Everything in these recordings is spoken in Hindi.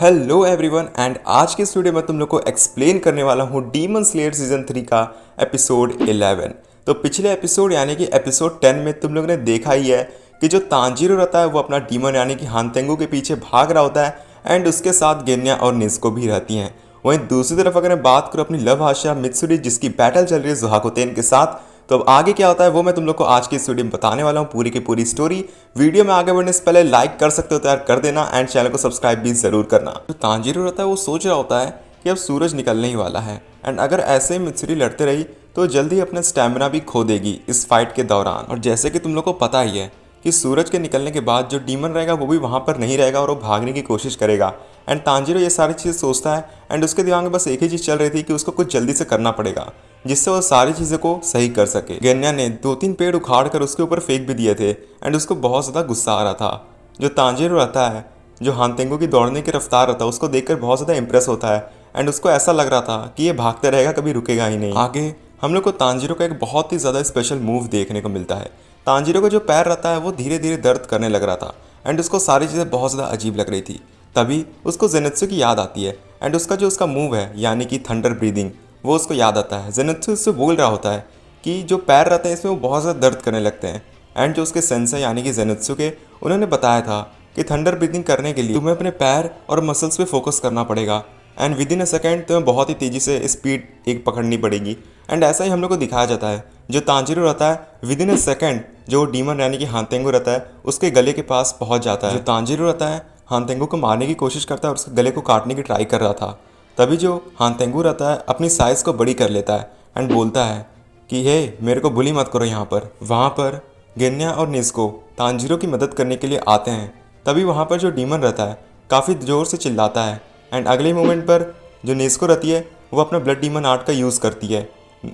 हेलो एवरीवन एंड आज के इस वीडियो में तुम लोग को एक्सप्लेन करने वाला हूँ डीमन स्लेयर सीजन 3 का एपिसोड 11। तो पिछले एपिसोड यानी कि एपिसोड 10 में तुम लोग ने देखा ही है कि जो तांजीरो रहता है वो अपना डीमन यानी कि हानतेंगु के पीछे भाग रहा होता है एंड उसके साथ गेन्या और नेज़ुको भी रहती हैं। वहीं दूसरी तरफ अगर मैं बात करूँ अपनी लव आशा मित्सुरी जिसकी बैटल चल रही है ज़ोहाकोटेन के साथ, तो अब आगे क्या होता है वो मैं तुम लोग को आज की इस वीडियो में बताने वाला हूँ पूरी की पूरी स्टोरी। वीडियो में आगे बढ़ने से पहले लाइक कर सकते हो तो यार कर देना एंड चैनल को सब्सक्राइब भी जरूर करना। जो तांजीरो रहता है वो सोच रहा होता है कि अब सूरज निकलने ही वाला है एंड अगर ऐसे ही मित्सुरी लड़ते रही तो जल्दी अपना स्टैमिना भी खो देगी इस फाइट के दौरान। और जैसे कि तुम लोग को पता ही है कि सूरज के निकलने के बाद जो डीमन रहेगा वो भी वहाँ पर नहीं रहेगा और वो भागने की कोशिश करेगा एंड तांजीरो ये सारी चीज़ सोचता है एंड उसके दिमाग में बस एक ही चीज़ चल रही थी कि उसको कुछ जल्दी से करना पड़ेगा जिससे वो सारी चीज़ों को सही कर सके। गेन्या ने 2-3 पेड़ उखाड़ कर उसके ऊपर फेंक भी दिए थे एंड उसको बहुत ज़्यादा गुस्सा आ रहा था। जो तांजीरो रहता है जो हानतेंगु की दौड़ने की रफ्तार रहता है उसको देखकर बहुत ज़्यादा इंप्रेस होता है एंड उसको ऐसा लग रहा था कि ये भागते रहेगा कभी रुकेगा ही नहीं। आगे हम लोग को तांजीरो का एक बहुत ही ज़्यादा स्पेशल मूव देखने को मिलता है। तांजीरो का जो पैर रहता है वो धीरे धीरे दर्द करने लग रहा था एंड उसको सारी चीज़ें बहुत ज़्यादा अजीब लग रही थी। तभी उसको जेनित्सु की याद आती है एंड उसका मूव है यानी कि थंडर ब्रीदिंग वो उसको याद आता है। जेनित्सु उससे बोल रहा होता है कि जो पैर रहते हैं इसमें वो बहुत ज़्यादा दर्द करने लगते हैं एंड जो उसके सेंसर यानी कि जेनित्सु के उन्होंने बताया था कि थंडर ब्रीदिंग करने के लिए तुम्हें अपने पैर और मसल्स पे फोकस करना पड़ेगा and with in a second तुम्हें बहुत ही तेज़ी से स्पीड एक पकड़नी पड़ेगी। एंड ऐसा ही हम लोग को दिखाया जाता है जो तांजीरो रहता है विद इन अ सेकेंड जो डीमन यानी कि हानतेंगु रहता है उसके गले के पास पहुंच जाता है। जो तांजीरो रहता है हानतेंगु को मारने की कोशिश करता है और उसके गले को काटने की ट्राई कर रहा था। तभी जो हानतेंगु रहता है अपनी साइज़ को बड़ी कर लेता है एंड बोलता है कि हे मेरे को बुली मत करो यहाँ पर। वहाँ पर गेन्या और नेज़ुको तांजीरो की मदद करने के लिए आते हैं। तभी वहाँ पर जो डीमन रहता है काफ़ी ज़ोर से चिल्लाता है एंड अगले मोमेंट पर जो नेज़ुको रहती है वो अपना ब्लड डीमन आर्ट का यूज़ करती है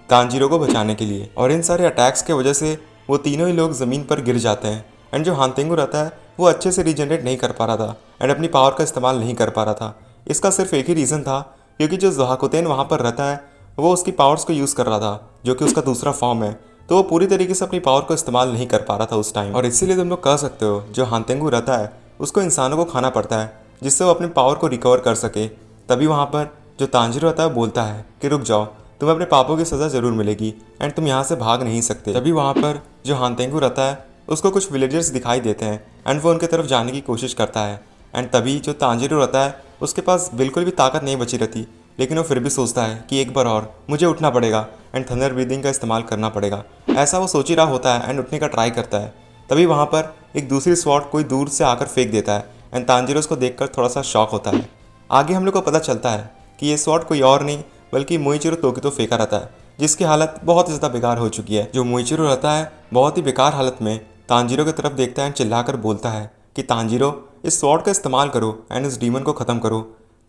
तांजीरो को बचाने के लिए। और इन सारे अटैक्स के वजह से वो तीनों ही लोग ज़मीन पर गिर जाते हैं एंड जो हानतेंगु रहता है वो अच्छे से रीजनरेट नहीं कर पा रहा था एंड अपनी पावर का इस्तेमाल नहीं कर पा रहा था। इसका सिर्फ एक ही रीज़न था क्योंकि जो ज़ोहाकोटेन वहाँ पर रहता है वो उसकी पावर्स को यूज़ कर रहा था जो कि उसका दूसरा फॉर्म है, तो वो पूरी तरीके से अपनी पावर को इस्तेमाल नहीं कर पा रहा था उस टाइम। और इसीलिए तुम लोग कह सकते हो जो हानतेंगु रहता है उसको इंसानों को खाना पड़ता है जिससे वो अपनी पावर को रिकवर कर सके। तभी वहाँ पर जो तांजीरो रहता है बोलता है कि रुक जाओ तुम्हें अपने पापों की सज़ा ज़रूर मिलेगी एंड तुम यहाँ से भाग नहीं सकते। तभी वहाँ पर जो हानतेंगु रहता है उसको कुछ विलेजर्स दिखाई देते हैं एंड वो उनकी तरफ जाने की कोशिश करता है एंड तभी जो तांजीरो रहता है उसके पास बिल्कुल भी ताकत नहीं बची रहती लेकिन वो फिर भी सोचता है कि एक बार और मुझे उठना पड़ेगा एंड थंडर ब्रीदिंग का इस्तेमाल करना पड़ेगा। ऐसा वो सोच ही रहा होता है एंड उठने का ट्राई करता है। तभी वहाँ पर एक दूसरी स्वॉर्ड कोई दूर से आकर फेंक देता है एंड तांजीरो उसको देखकर थोड़ा सा शॉक होता है। आगे हम लोग को पता चलता है कि ये स्वॉर्ड कोई और नहीं बल्कि मोइचिरो तोकितो फेंका रहता है जिसकी हालत बहुत ही ज़्यादा बेकार हो चुकी है। जो मोइचिरो रहता है बहुत ही बेकार हालत में तांजीरो की तरफ देखता है एंड चिल्लाकर बोलता है कि तांजीरो इस स्वॉर्ड का इस्तेमाल करो एंड इस डीमन को ख़त्म करो।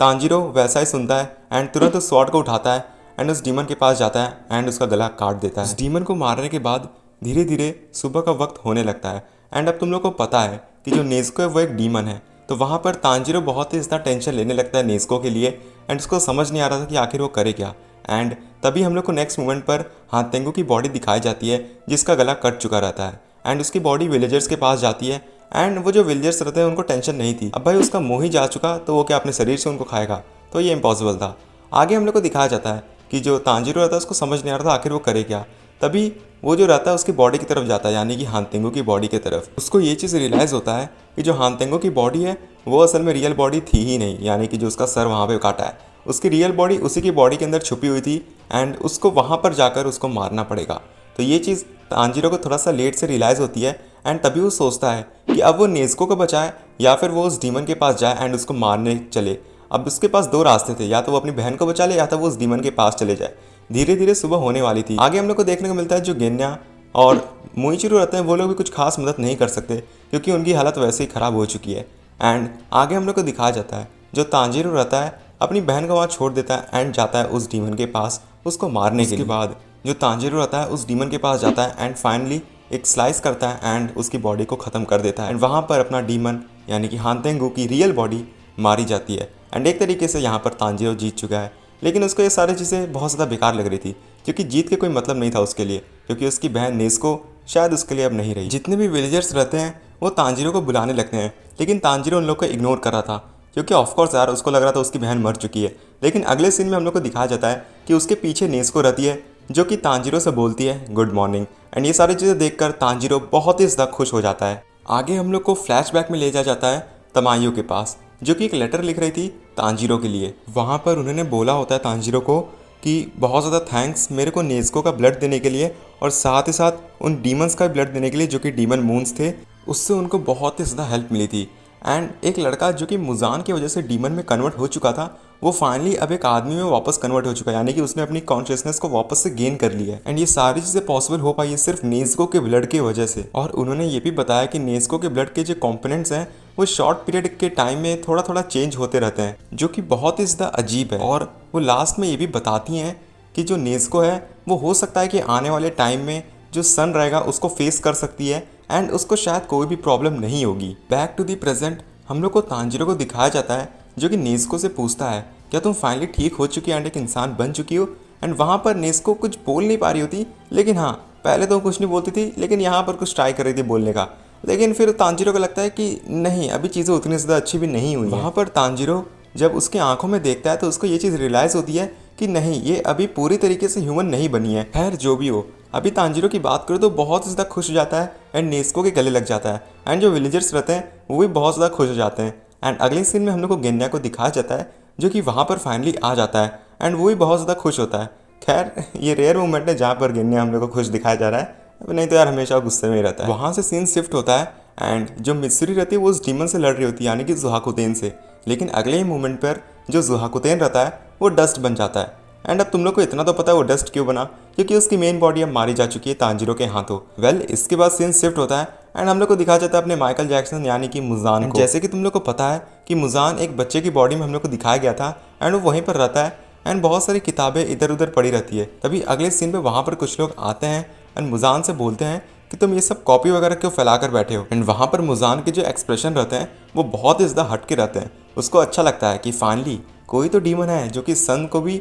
तांजीरो वैसा ही सुनता है एंड तुरंत उस स्वॉर्ड को उठाता है एंड उस डीमन के पास जाता है एंड उसका गला काट देता है। इस डीमन को मारने के बाद धीरे धीरे सुबह का वक्त होने लगता है एंड अब तुम लोग को पता है कि जो नेज़ुको है वो एक डीमन है। तो वहाँ पर तांजीरो बहुत ही ज़्यादा टेंशन लेने लगता है नेज़ुको के लिए एंड उसको समझ नहीं आ रहा था कि आखिर वो करे क्या। एंड तभी हम लोग को नेक्स्ट मोमेंट पर हानतेंगु की बॉडी दिखाई जाती है जिसका गला कट चुका रहता है एंड उसकी बॉडी विलेजर्स के पास जाती है एंड वो जो विलेजर्स रहते हैं उनको टेंशन नहीं थी। अब भाई उसका मुँह ही जा चुका तो वो क्या अपने शरीर से उनको खाएगा, तो ये इम्पॉसिबल था। आगे हम लोग को दिखाया जाता है कि जो तांजीरो रहता है उसको समझ नहीं आ रहा था आखिर वो करे क्या। तभी वो जो रहता है उसकी बॉडी की तरफ जाता है यानी कि हानतेंगु की बॉडी की तरफ। उसको ये चीज़ रियलाइज़ होता है कि जो हानतेंगु की बॉडी है वो असल में रियल बॉडी थी ही नहीं, यानी कि जो उसका सर वहाँ पे काटा है उसकी रियल बॉडी उसी की बॉडी के अंदर छुपी हुई थी एंड उसको वहाँ पर जाकर उसको मारना पड़ेगा। तो ये चीज़ तांजीरो को थोड़ा सा लेट से रियलाइज़ होती है एंड तभी वो सोचता है कि अब वो नेज़ुको को बचाए या फिर वो उस डीमन के पास जाए एंड उसको मारने चले। अब उसके पास दो रास्ते थे, या तो वो अपनी बहन को बचा ले या तो वो उस डीमन के पास चले जाए। धीरे धीरे सुबह होने वाली थी। आगे हम लोग को देखने को मिलता है जो गेन्या और मोइचिरो रहते हैं वो लोग भी कुछ खास मदद नहीं कर सकते क्योंकि उनकी हालत वैसे ही ख़राब हो चुकी है। एंड आगे हम लोग को दिखाया जाता है जो तांजीरो रहता है अपनी बहन को वहाँ छोड़ देता है एंड जाता है उस डीमन के पास उसको मारने के बाद जो तांजीरो रहता है उस डीमन के पास जाता है एंड फाइनली एक स्लाइस करता है एंड उसकी बॉडी को ख़त्म कर देता है एंड वहाँ पर अपना डीमन यानी कि हानतेंगु की रियल बॉडी मारी जाती है। एंड एक तरीके से यहाँ पर तांजीरो जीत चुका है लेकिन उसको ये सारी चीज़ें बहुत ज़्यादा बेकार लग रही थी क्योंकि जीत के कोई मतलब नहीं था उसके लिए, क्योंकि उसकी बहन नेज़ुको शायद उसके लिए अब नहीं रही। जितने भी विलेजर्स रहते हैं वो तांजीरो को बुलाने लगते हैं लेकिन तांजीरो उन लोग को इग्नोर कर रहा था क्योंकि ऑफकोर्स यार उसको लग रहा था उसकी बहन मर चुकी है। लेकिन अगले सीन में हम लोग को दिखाया जाता है कि उसके पीछे नेज़ुको रहती है जो कि तांजीरो से बोलती है गुड मॉर्निंग। एंड ये सारी चीज़ें देखकर तांजीरो बहुत ही ज़्यादा खुश हो जाता है। आगे हम लोग को फ्लैशबैक में ले जाया जाता है तमायो के पास, जो कि एक लेटर लिख रही थी तांजीरो के लिए। वहाँ पर उन्होंने बोला होता है तांजीरो को कि बहुत ज़्यादा थैंक्स मेरे को नेज़ुको का ब्लड देने के लिए और साथ ही साथ उन डीमंस का ब्लड देने के लिए जो कि डीमन मून्स थे, उससे उनको बहुत ही ज़्यादा हेल्प मिली थी। एंड एक लड़का जो कि मुजान की वजह से डीमन में कन्वर्ट हो चुका था, वो फाइनली अब एक आदमी में वापस कन्वर्ट हो चुका है, यानी कि उसने अपनी कॉन्शियसनेस को वापस से गेन कर लिया है। एंड ये सारी चीज़ें पॉसिबल हो पाई है सिर्फ नेज़ुको के ब्लड की वजह से। और उन्होंने ये भी बताया कि नेज़ुको के ब्लड के जो कॉम्पोनेंट्स हैं वो शॉर्ट पीरियड के टाइम में थोड़ा थोड़ा चेंज होते रहते हैं, जो कि बहुत ही ज़्यादा अजीब है। और वो लास्ट में ये भी बताती हैं कि जो नेज़ुको है वो हो सकता है कि आने वाले टाइम में जो सन रहेगा उसको फेस कर सकती है एंड उसको शायद कोई भी प्रॉब्लम नहीं होगी। बैक टू दी प्रेजेंट हम लोग को तांजीरो को दिखाया जाता है जो कि नेज़ुको से पूछता है क्या तुम फाइनली ठीक हो चुकी एंड एक इंसान बन चुकी हो। एंड वहाँ पर नेज़ुको कुछ बोल नहीं पा रही होती, लेकिन हाँ पहले तो कुछ नहीं बोलती थी, लेकिन यहाँ पर कुछ ट्राई कर रही थी बोलने का। लेकिन फिर तांजीरो को लगता है कि नहीं अभी चीज़ें उतनी ज़्यादा अच्छी भी नहीं हुई। वहाँ पर तांजीरो जब उसकी आंखों में देखता है तो उसको ये चीज़ रियलाइज़ होती है कि नहीं ये अभी पूरी तरीके से ह्यूमन नहीं बनी है। खैर जो भी हो, अभी तांजीरो की बात करो तो बहुत ज़्यादा खुश हो जाता है एंड नेज़ुको के गले लग जाता है। एंड जो विलेजर्स रहते हैं वो भी बहुत ज़्यादा खुश हो जाते हैं। एंड अगले सीन में हम लोग को गेन्या को दिखाया जाता है जो कि वहाँ पर फाइनली आ जाता है एंड वो भी बहुत ज़्यादा खुश होता है। खैर ये रेयर मोमेंट है जहाँ पर गेन्या हम लोग को खुश दिखाया जा रहा है, नहीं तो यार हमेशा गुस्से में ही रहता है। वहाँ से सीन शिफ्ट होता है एंड जो मित्सुरी रहती है वो उस डीमन से लड़ रही होती है, यानी कि ज़ुहाकुतेन से। लेकिन अगले ही मोमेंट पर जो ज़ुहाकुतेन रहता है वो डस्ट बन जाता है। एंड अब तुम लोग को इतना तो पता है वो डस्ट क्यों बना, क्योंकि उसकी मेन बॉडी अब मारी जा चुकी है तांजीरो के हाथों। वेल इसके बाद सीन शिफ्ट होता है एंड हम लोग को दिखाया जाता है अपने माइकल जैक्सन यानी कि मुजान को। जैसे कि तुम लोग को पता है कि मुजान एक बच्चे की बॉडी में हम लोग को दिखाया गया था एंड वो वहीं पर रहता है एंड बहुत सारी किताबें इधर उधर पड़ी रहती है। तभी अगले सीन पे वहाँ पर कुछ लोग आते हैं एंड मुजान से बोलते हैं कि तुम ये सब कॉपी वगैरह क्यों फैला कर बैठे हो। एंड वहाँ पर मुजान के जो एक्सप्रेशन रहते हैं वो बहुत ही ज़्यादा हट के रहते हैं। उसको अच्छा लगता है कि फाइनली कोई तो डीमन है जो कि सन को भी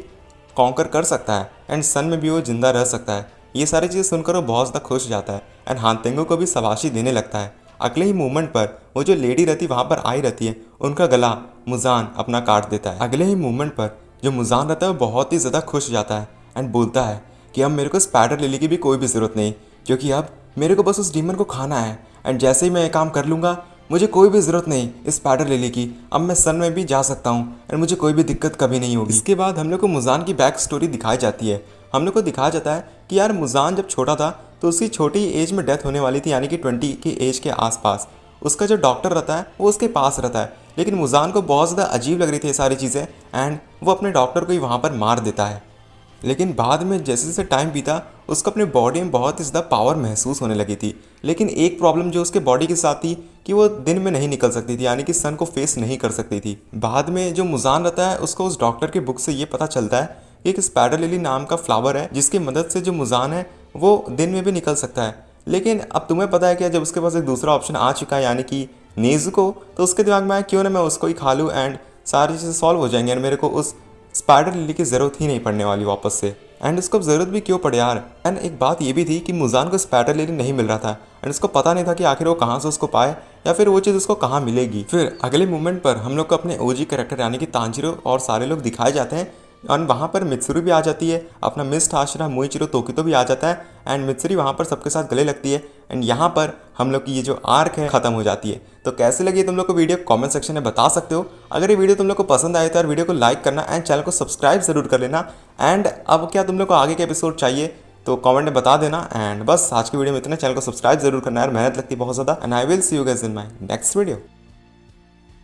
कॉन्कर कर सकता है एंड सन में भी वो जिंदा रह सकता है। ये सारी चीज़ें सुनकर वो बहुत ज़्यादा खुश हो जाता है एंड हानतेंगो को भी शाबाशी देने लगता है। अगले ही मोमेंट पर वो जो लेडी रहती वहाँ पर आई रहती है, उनका गला मुजान अपना काट देता है। अगले ही मोमेंट पर जो मुजान रहता है वो बहुत ही ज़्यादा खुश हो जाता है एंड बोलता है कि अब मेरे को स्पाइडर लिली की भी कोई भी ज़रूरत नहीं, क्योंकि अब मेरे को बस उस डीमन को खाना है एंड जैसे ही मैं ये काम कर लूँगा मुझे कोई भी ज़रूरत नहीं इस स्पाइडर लिली की, अब मैं सन में भी जा सकता हूँ एंड मुझे कोई भी दिक्कत कभी नहीं होगी। इसके बाद हम लोग को मुजान की बैक स्टोरी दिखाई जाती है। हम लोग को दिखाया जाता है कि यार मुजान जब छोटा था तो उसकी छोटी एज में डेथ होने वाली थी, यानी कि 20 की एज के आसपास। उसका जो डॉक्टर रहता है वो उसके पास रहता है, लेकिन मुजान को बहुत ज़्यादा अजीब लग रही थी ये सारी चीज़ें एंड वो अपने डॉक्टर को ही वहाँ पर मार देता है। लेकिन बाद में जैसे जैसे टाइम बीता उसको अपने बॉडी में बहुत ही ज़्यादा पावर महसूस होने लगी थी। लेकिन एक प्रॉब्लम जो उसके बॉडी के साथ थी कि वो दिन में नहीं निकल सकती थी, यानी कि सन को फेस नहीं कर सकती थी। बाद में जो मुजान रहता है उसको उस डॉक्टर की बुक से ये पता चलता है कि एक स्पाइडर लिली नाम का फ्लावर है जिसकी मदद से जो मुजान है वो दिन में भी निकल सकता है। लेकिन अब तुम्हें पता है कि जब उसके पास एक दूसरा ऑप्शन आ चुका है यानी कि नेज़ुको, तो उसके दिमाग में आया क्यों ना मैं उसको ही खा लूँ एंड सारी चीज़ें सॉल्व हो जाएंगी एंड मेरे को उस स्पाइडर लिली की ज़रूरत ही नहीं पड़ने वाली वापस से। एंड उसको ज़रूरत भी क्यों पड़े यार। एंड एक बात ये भी थी कि मुजान को स्पाइडर लिली नहीं मिल रहा था एंड उसको पता नहीं था कि आखिर वो कहाँ से उसको पाए या फिर वो चीज़ उसको कहाँ मिलेगी। फिर अगले मोमेंट पर हम लोग को अपने ओजी कैरेक्टर यानी कि तांजीरो और सारे लोग दिखाए जाते हैं और वहाँ पर मित्सुरी भी आ जाती है, अपना मिस्ट आश्रा मोइचिरो तोकितो भी आ जाता है एंड मित्सुरी वहाँ पर सबके साथ गले लगती है एंड यहाँ पर हम लोग की ये जो आर्क है ख़त्म हो जाती है। तो कैसे लगी तुम लोग को वीडियो कमेंट सेक्शन में बता सकते हो। अगर ये वीडियो तुम लोग को पसंद आए तो यार वीडियो को लाइक करना एंड चैनल को सब्सक्राइब जरूर कर लेना। एंड अब क्या तुम लोग को आगे के एपिसोड चाहिए तो कमेंट में बता देना। एंड बस आज की वीडियो में इतना, चैनल को सब्सक्राइब जरूर करना यार, मेहनत लगती है बहुत ज़्यादा। And I will see you guys in my next video.